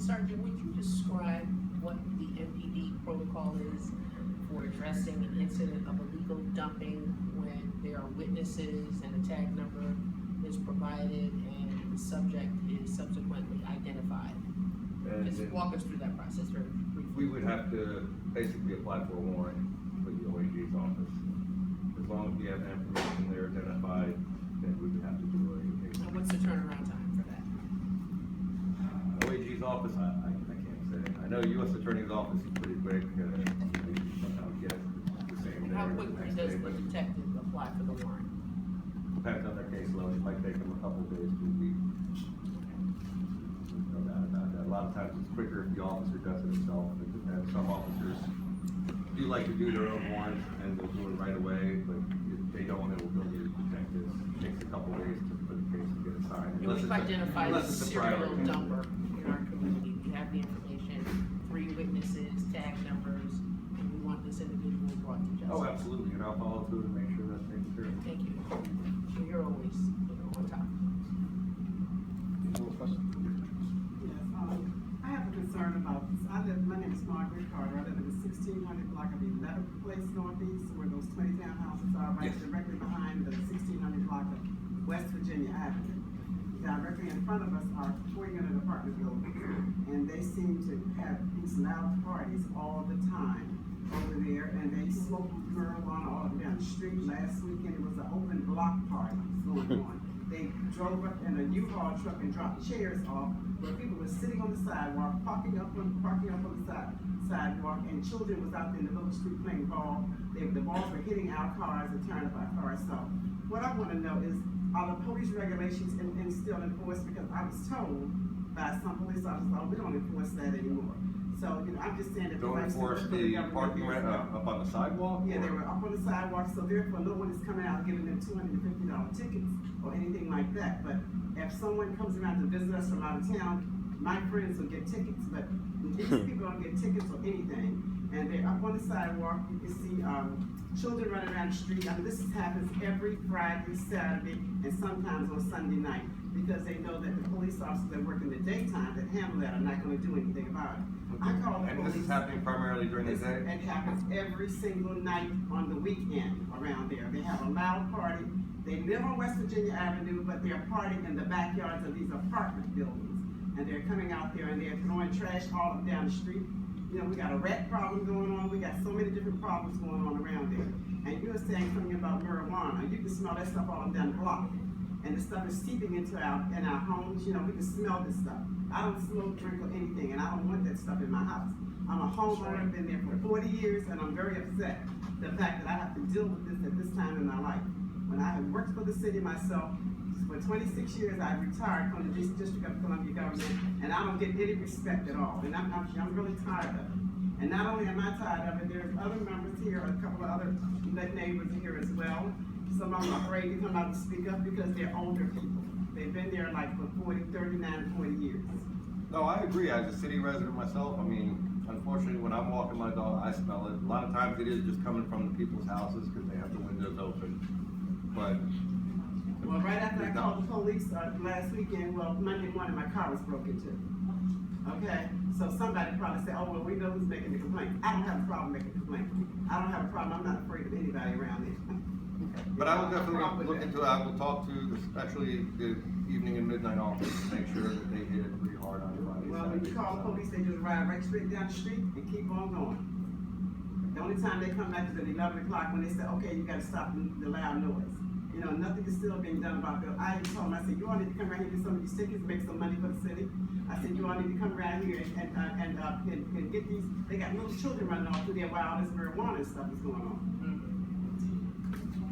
Sergeant, would you describe what the MPD protocol is for addressing an incident of illegal dumping when there are witnesses and a tag number is provided and the subject is subsequently identified? Just walk us through that process very briefly. We would have to basically apply for a warrant with the OAG's office. As long as we have information there identified, then we would have to do a case. And what's the turnaround time for that? OAG's office, I can't say. I know U.S. Attorney's office is pretty quick. Sometimes get the same day. How quickly does the detective apply for the warrant? Depends on their caseload. It might take them a couple of days to a week. No doubt about that. A lot of times it's quicker if the officer does it himself. It depends. Some officers do like to do their own warrants and they'll do it right away, but if they don't, it will go to the detective. It takes a couple of days to put the case and get it signed. We've identified a serial number in our community. We have the information, 3 witnesses, tag numbers, and we want this individual brought to justice. Oh, absolutely, and I'll follow through and make sure that's taken care of. Thank you. So you're always, on top. Yes, I have a concern about this. My name is Margaret Carter. I live in the 1600 block of 11th Place Northeast, where those 20 townhouses are, right directly behind the 1600 block of West Virginia Avenue. Directly in front of us are 4-unit apartment buildings, and they seem to have these loud parties all the time over there, and they smoke marijuana all up down the street. Last weekend, it was an open block party going on. They drove up in a U-Haul truck and dropped chairs off where people were sitting on the sidewalk, parking up on the sidewalk, and children was out there in the middle of the street playing ball. The balls were hitting our cars and tearing up our cars. So what I want to know is, are the police regulations still enforced? Because I was told by some police officers, oh, we don't enforce that anymore. So, I'm just saying that Don't enforce the parking up on the sidewalk? Yeah, they were up on the sidewalk, so therefore no one is coming out giving them $250 tickets or anything like that. But if someone comes around to visit us from out of town, my friends will get tickets, but these people don't get tickets or anything. And they're up on the sidewalk. You can see children running around the street. I mean, this happens every Friday, Saturday, and sometimes on Sunday night, because they know that the police officers that work in the daytime that handle that are not going to do anything about it. I call the police. And this is happening primarily during the day? It happens every single night on the weekend around there. They have a loud party. They live on West Virginia Avenue, but they're partying in the backyards of these apartment buildings. And they're coming out there and they're throwing trash all up down the street. We got a rat problem going on. We got so many different problems going on around there. And you were saying something about marijuana. You can smell that stuff all up down the block. And the stuff is seeping into our homes. We can smell this stuff. I don't smoke, drink, or anything, and I don't want that stuff in my house. I'm a homeowner, I've been there for 40 years, and I'm very upset the fact that I have to deal with this at this time in my life. When I have worked for the city myself, for 26 years, I retired from the District of Columbia government, and I don't get any respect at all, and I'm really tired of it. And not only am I tired of it, there's other members here, a couple of other neighbors here as well. Some of them are afraid to come out and speak up because they're older people. They've been there like for 39, 40 years. No, I agree. As a city resident myself, I mean, unfortunately, when I'm walking my dog, I smell it. A lot of times it is just coming from the people's houses because they have the windows open. But well, right after I called the police last weekend, Monday morning, my car was broken too. Okay, so somebody probably said, oh, well, we know who's making the complaint. I don't have a problem making a complaint. I don't have a problem. I'm not afraid of anybody around here. But I will definitely look into it. I will talk to especially the evening and midnight office to make sure that they hit it pretty hard on Friday. Well, when you call police, they just ride right straight down the street and keep on going. The only time they come back is at 11 o'clock when they say, okay, you got to stop the loud noise. Nothing is still being done about that. I even told them, I said, you all need to come around here and get some of these tickets, make some money for the city. I said, you all need to come around here and get these. They got little children running off through there while all this marijuana and stuff is going on.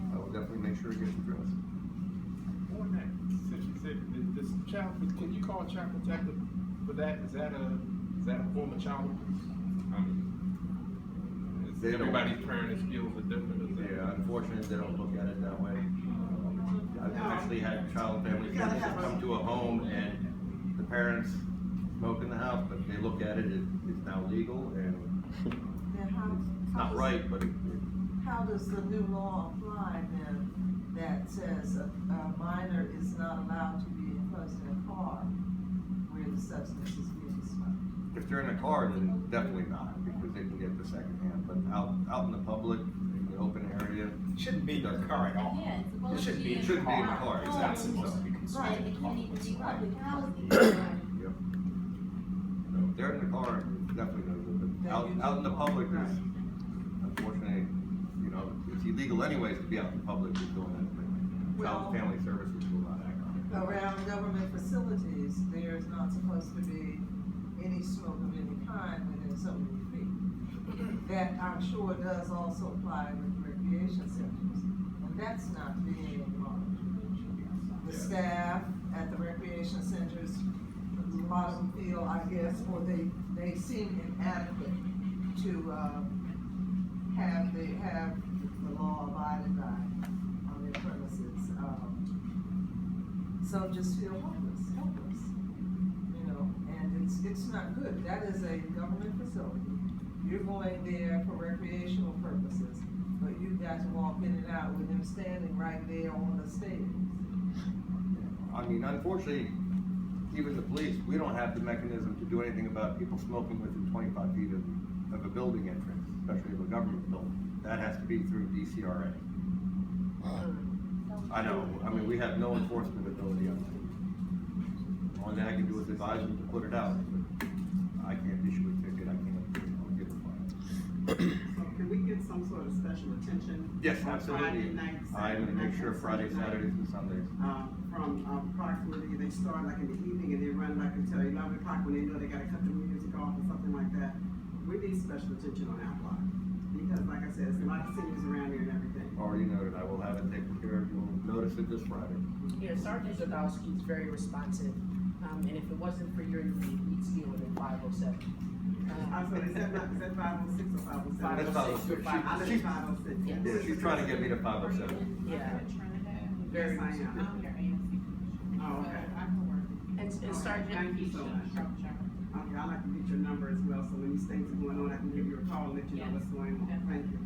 I will definitely make sure it gets addressed. On that, since you said this child, can you call child protective for that? Is that a form of child abuse? I mean, everybody's parenting skills are different. Yeah, unfortunately, they don't look at it that way. I've actually had child family members that come to a home and the parents smoke in the house, but they look at it, it's now legal and it's not right, but how does the new law apply then that says a minor is not allowed to be enclosed in a car where the substance is being smoked? if they're in a car, then definitely not, because they can get the second hand, but out in the public, in the open area. Shouldn't be in your car at all. Yeah, it's It supposed to shouldn't be. be in It your shouldn't be in the car. car, It's not supposed to be consumed Right, in it the car. can't even be public housing. Yep. So if they're in the car, it's definitely no good, but out in the public is, unfortunately, you know, it's illegal anyways to be out in public with doing that, but Child and Family Services will not act on it. Around government facilities, there's not supposed to be any smoke of any kind within so many feet. That I'm sure does also apply with recreation centers, and that's not being monitored. The staff at the recreation centers, a lot of them feel, I guess, or they seem inadequate to, have the law abided by on their premises. Some just feel helpless, you know, and it's not good. That is a government facility. You're going there for recreational purposes, but you've got to walk in and out with them standing right there on the stairs. I mean, unfortunately, even the police, we don't have the mechanism to do anything about people smoking within 25 feet of a building entrance, especially of a government building. That has to be through DCRA. I know, I mean, we have no enforcement ability on it. Only thing I can do is advise them to put it out, but I can't issue a ticket, I can't, give a fine. So can we get some sort of special attention? Yes, on absolutely. Friday nights, I Saturday make nights, sure and Friday, Sunday nights? Saturdays, and Sundays. From approximately, they start like in the evening and they run like until 11 o'clock when they know they gotta cut the music off or something like that. We need special attention on our block, because like I said, there's a lot of seniors around here and everything. Already noted, I will have it taken care of, you'll notice it this Friday. Yeah, Sergeant Zadowski is very responsive, and if it wasn't for your need, we'd steal it in 507. I'm sorry, is that 506 or 507? That's 506. I live in 506. Yeah. Yeah, she's trying to get me to 507. Yeah, Very very I am. Oh, okay. And Sergeant. Thank you so much. Okay, I'd like to get your number as well, so when these things are going on, I can give you a call and let you know what's going on. Thank you.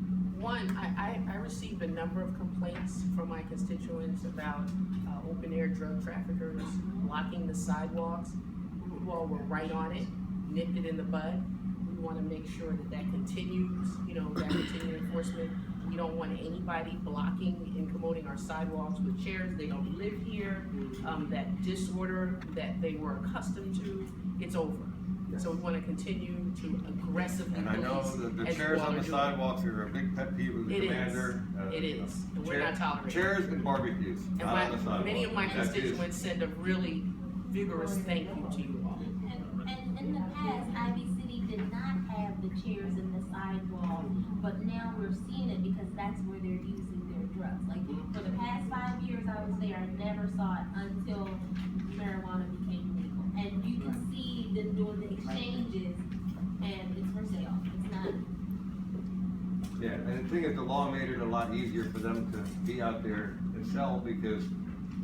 One, I received a number of complaints from my constituents about open air drug traffickers blocking the sidewalks. You all were right on it, nipped it in the bud. We wanna make sure that that continues, you know, that continued enforcement. We don't want anybody blocking and commoding our sidewalks with chairs, they don't live here. That disorder that they were accustomed to, it's over. So we wanna continue to aggressively And I know police that the as chairs you all on are the doing. sidewalks are a big pet peeve of the It is. commander. It is, and we're not tolerating it. Chairs and barbecues, And not on the sidewalk. many of my That is- constituents send a really vigorous thank you to you all. And in the past, Ivy City did not have the chairs in the sidewalk, but now we're seeing it because that's where they're using their drugs. Like, for the past 5 years I was there, I never saw it until marijuana became legal. And you can see them doing the exchanges, and it's for sale, it's not. Yeah, and the thing is, the law made it a lot easier for them to be out there and sell, because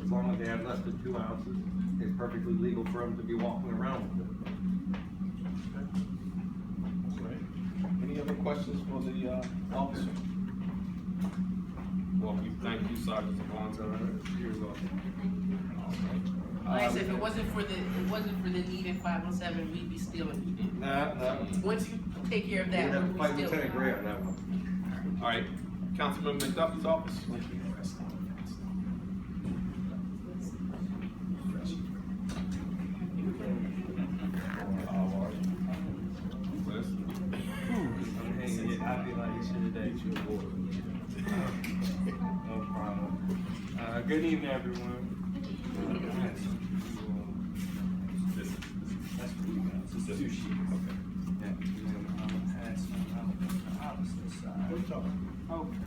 as long as they have less than 2 ounces, it's perfectly legal for them to be walking around with it. Right. Any other questions for the, officer? Well, we thank you, Sergeant Savant. You're welcome. Like I said, if it wasn't for the need in 507, we'd be stealing. Nah. Once you take care of We'd that, have to we'll fight be Lieutenant stealing. Gray on that one. All right, Councilman McDuffie's office. Liz? I feel like you should have done no problem. Good evening, everyone. That's for you guys. It's 2 sheets. Okay. Yeah, and then had some out on the opposite side. Okay.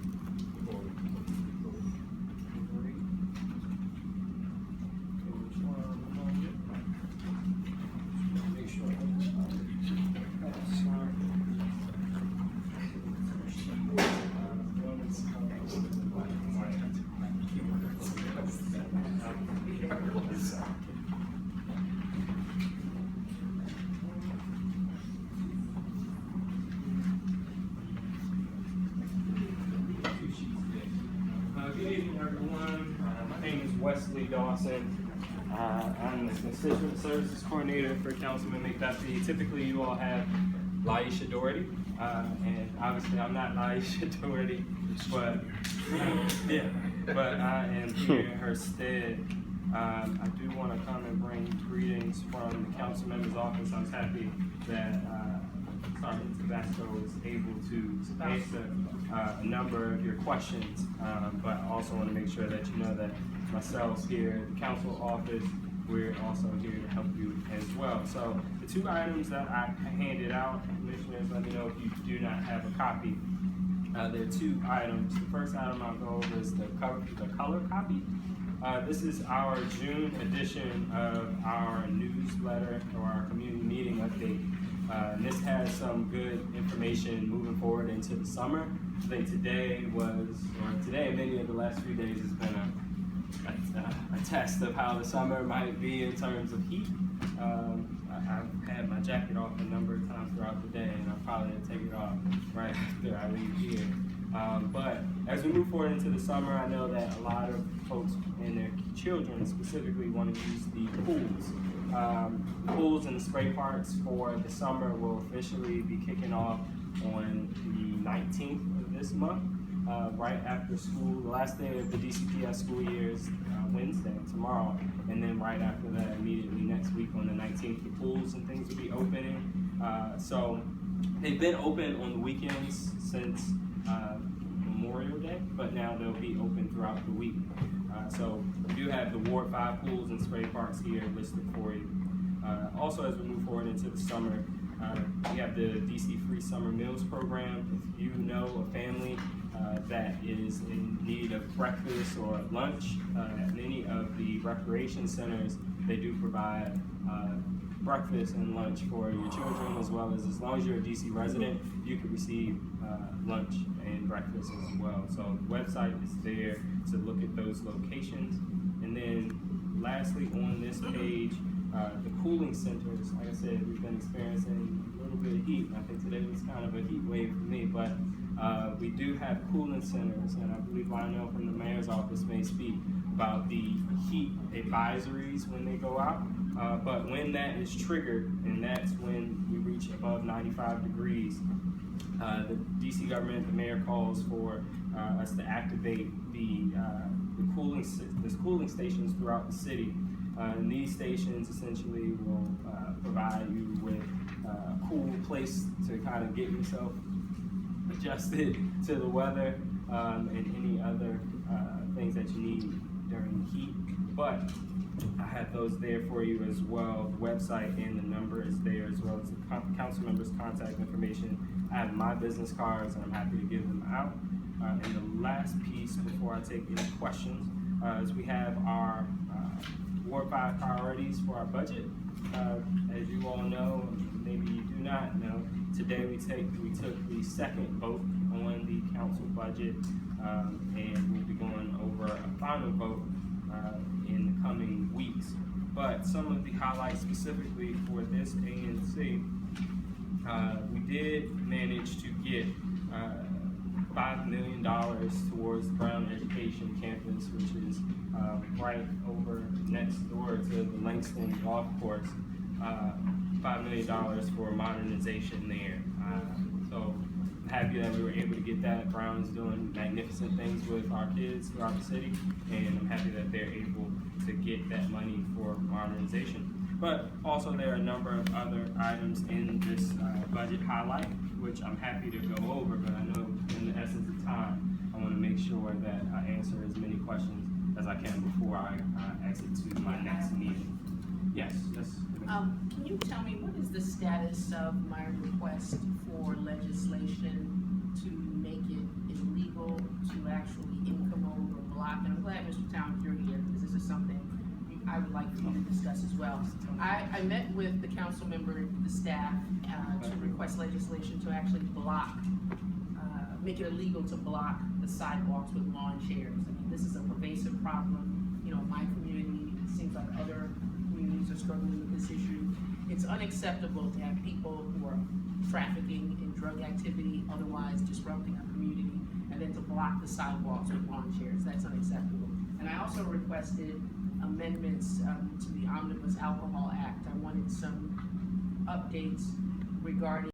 Which one am I gonna get? Make sure that's Good evening, everyone. My name is Wesley Dawson. I'm the Constituent Services Coordinator for Councilman McDuffie. Typically, you all have Laisha Doherty, and obviously I'm not Laisha Doherty, but yeah, but I am here in her stead. I do want to come and bring greetings from the council member's office. I'm happy that Sergeant Tabasco was able to answer a number of your questions, but I also want to make sure that you know that myself here at the council office, we're also here to help you as well. So the two items that I handed out, commissioners, let me know if you do not have a copy. There are two items. The first item I'll go over is the color copy. This is our June edition of our newsletter or our community meeting update. And this has some good information moving forward into the summer. I think today and many of the last few days has been a test of how the summer might be in terms of heat. I've had my jacket off a number of times throughout the day, and I'll probably take it off right after I leave here. But as we move forward into the summer, I know that a lot of folks and their children specifically want to use the pools. The pools and the spray parks for the summer will officially be kicking off on the 19th of this month, right after school. The last day of the DCPS school year is Wednesday, tomorrow, and then right after that, immediately next week on the 19th, the pools and things will be opening. So they've been open on the weekends since Memorial Day, but now they'll be open throughout the week. So we do have the Ward 5 pools and spray parks here listed for you. Also, as we move forward into the summer, we have the DC Free Summer Meals Program. If you know a family that is in need of breakfast or lunch, at many of the recreation centers, they do provide breakfast and lunch for your children, as long as you're a DC resident, you can receive lunch and breakfast as well. So the website is there to look at those locations. And then lastly on this page, the cooling centers. Like I said, we've been experiencing a little bit of heat. I think today was kind of a heat wave for me, but we do have cooling centers, and I believe Lionel from the mayor's office may speak about the heat advisories when they go out. But when that is triggered, and that's when we reach above 95 degrees, the DC government, the mayor calls for us to activate the cooling stations throughout the city. And these stations essentially will provide you with a cool place to kind of get yourself adjusted to the weather and any other things that you need during the heat. But I have those there for you as well. The website and the number is there, as well as the council members' contact information. I have my business cards, and I'm happy to give them out. And the last piece before I take any questions is we have our Ward 5 priorities for our budget. As you all know, maybe you do not know, today we took the second vote on the council budget, and we'll be going over a final vote in the coming weeks. But some of the highlights specifically for this ANC, we did manage to get $5 million towards the Brown Education Campus, which is right over next door to the Langston Golf Course. $5 million for modernization there. So I'm happy that we were able to get that. Brown is doing magnificent things with our kids throughout the city, and I'm happy that they're able to get that money for modernization. But also there are a number of other items in this budget highlight, which I'm happy to go over, but I know in the essence of time, I want to make sure that I answer as many questions as I can before I exit to my next meeting. Yes. Can you tell me what is the status of my request for legislation to make it illegal to actually incommode or block? And I'm glad Mr. Towns you're here, because this is something I would like for you to discuss as well. I met with the council member and the staff to request legislation to actually block, make it illegal to block the sidewalks with lawn chairs. I mean, this is a pervasive problem. You know, my community, it seems like other communities are struggling with this issue. It's unacceptable to have people who are trafficking in drug activity, otherwise disrupting our community, and then to block the sidewalks with lawn chairs. That's unacceptable. And I also requested a amendments, to the Omnibus Alcohol Act. I wanted some updates regarding